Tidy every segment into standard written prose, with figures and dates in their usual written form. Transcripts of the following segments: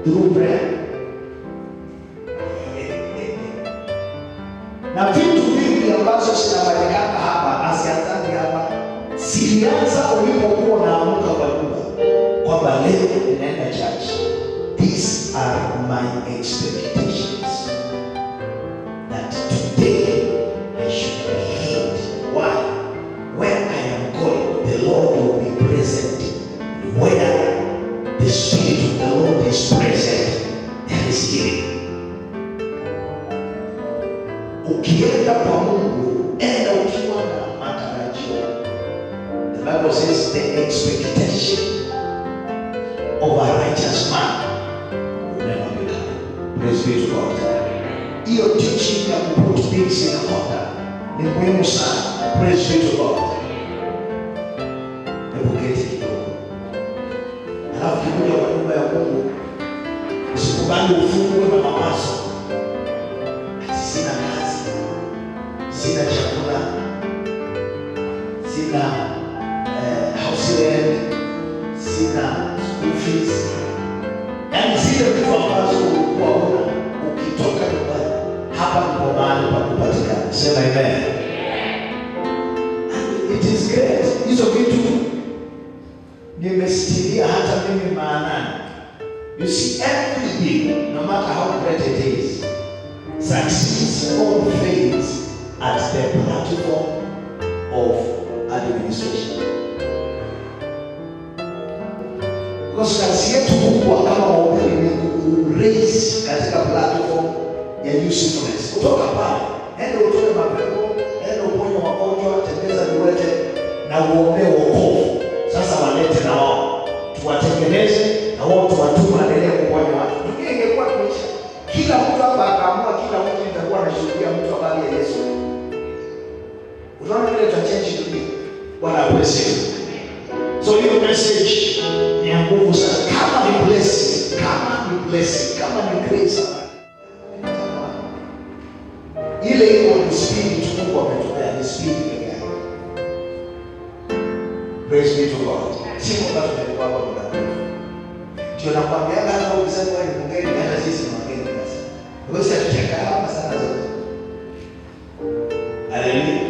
through prayer. Na vitu vingi ambazo zinafanyikana hapa asianzangi hapa, silianza ulipokuwa unaamka kwa nyumba kwamba leo ninaenda church. These are my expectations that today I should be healed. Why? Where I am going, the Lord will be present. Where the Spirit of the Lord is present, there is healing. Ukienda kwa Mungu, enda ukiwa na matarajio. The Bible says the expectation of a righteous man will never be cut. Praise be to God. Hiyo teaching ya kuput things in order ni muhimu sana. Praise be to God. Hebu keti kidogo. Alafu kikuja kwa nyumba ya Mungu, usikubali ufungwe na mawazo. Sina kazi, sina chakula, sina house rent, sina school fees. Yaani zile vitu ambazo ulikuwa una ukitoka nyumbani, hapa ndipo mahali pa kupatikana. Sema amen. It is great. Hizo vitu nimesitilia hata mimi maanani. You see, everything, no matter how great it is, succeeds or fails at the platform of administration. Because kazi yetu kubwa kama wahubiri ni ku-raise katika platform ya usefulness. Kutoka pale, enda utoe mapepo, enda uponye wagonjwa, tembeza viwete na uombee wokovu. Sasa walete na wao, tuwatengeneze na wao tuwatume waendelee kuponya watu. Dunia ingekuwa tumeisha. Kila mtu hapa akaamua kila mtu itakuwa anashuhudia mtu habari ya Yesu. Unaona vile tutachange dunia. Bwana asifiwe. So hiyo message ni ya nguvu sana. Kama ni blessing, kama ni grace. Ile iko ni spirit Mungu ametupea, ni spirit pekee yake. Praise be to God. Si kwamba tumekuwa kwa muda mrefu. Ndio nakwambia hata ukisema wewe ni mgeni, hata sisi ni wageni basi. Wewe utacheka hapa sana zote. Haleluya.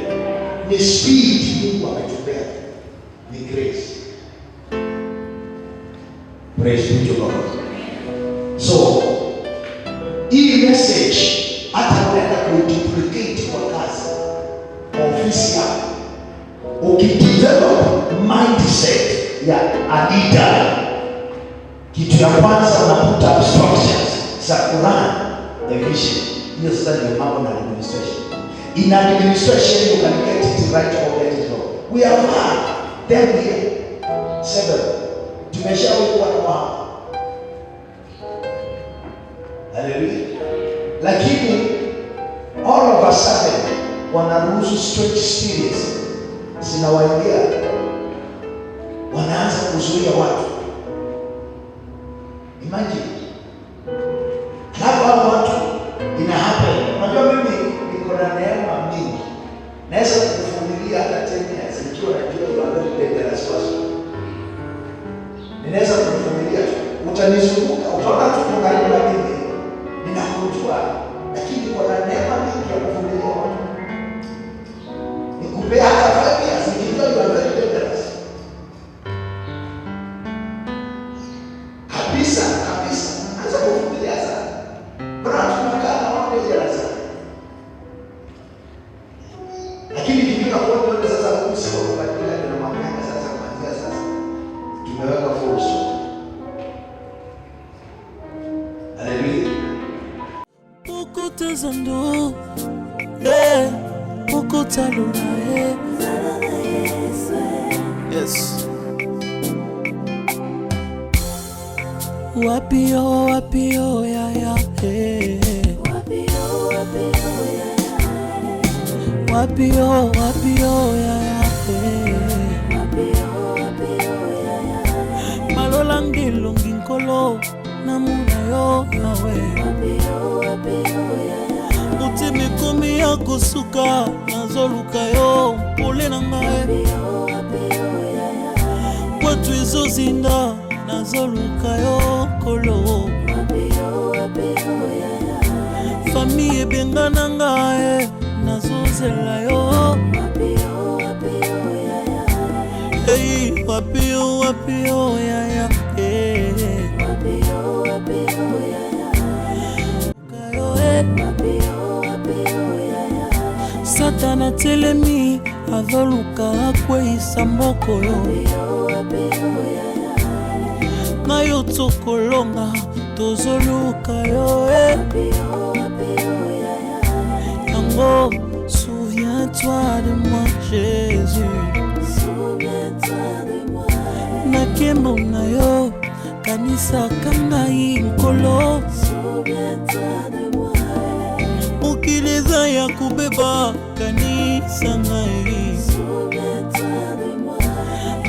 Ni spirit Mungu ametupea. Ni grace. Praise be to God. So, hii message hata unaenda kuduplicate kwa kazi, ofisi yako, ukidevelop mindset ya a leader, kitu ya kwanza unaputa structures za kurun the vision. Hiyo sasa ndio mambo na administration. In administration you can get it right or get it wrong. We have had them here 7. Tumeshawahi na wao. Haleluya. Lakini all of a sudden wanaruhusu strange spirits zinawaingia, wanaanza kuzuia watu. Imagine. Hapa watu ina happen. Unajua mimi niko na neema mingi. Naweza kukufungulia hata 10 years nikiwa najua you are very dangerous person. Ninaweza kukufungulia tu. Utanizunguka, utaona tu kwa karibu na mimi. Ninakujua, lakini kuna neema mingi ya kufungulia watu. Nikupea hata 5 years nikijua you are very dangerous. Kabisa. Anza kufungulia sana. Bora tunakaa na wao dangerous. Lakini kifika kwa ndio sasa kuhusu kubadilika na mambo yake sasa kuanzia sasa. Tumeweka fursa. Haleluya. Ukutazando ukutaluna yes. Wapio ya ya Wapio ya ya Malola ngilo nginkolo namuna yo nawe Utimi kumi ya kusuka nazoluka yo mpule na ngae Watu izo zinda nazoluka yo kolo. Famille ebengana ngai nazozela yo. Hey, wapi yo yaya. Satana telemi azoluka akweyisa mboko yo. Ngayo tokolonga tozoluka yo. Yango, souviens-toi de moi Jésus. Nakembo na yo kanisa kangai nkolo. Mokileza ya kubeba kanisa ngai.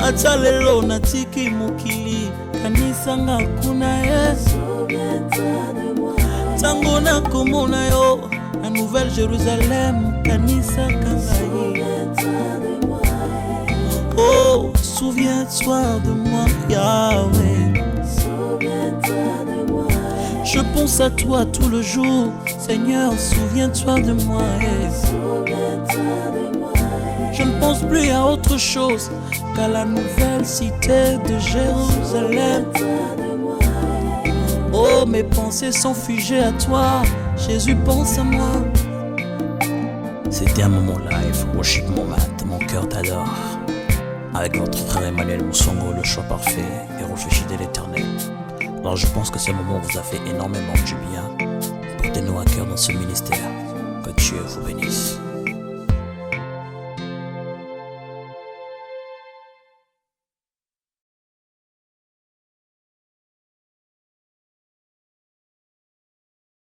Ata lelo natiki mokili kanisa nga kuna ye. Tango nakomona yo la Nouvelle Jérusalem kanisa kangai. Oh, souviens-toi de moi, Yahweh. Je pense à toi tout le jour, Seigneur, souviens-toi de moi. Je ne pense plus à autre chose qu'à la nouvelle cité de Jérusalem. Oh, mes pensées sont figées à toi, Jésus, pense à moi. C'était un moment live, worship moment, mon cœur t'adore. Avec votre frère Emmanuel Moussongo, le choix parfait et refuge de l'éternel. Alors je pense que ce moment vous a fait énormément du bien. Portez-nous à cœur dans ce ministère. Que Dieu vous bénisse.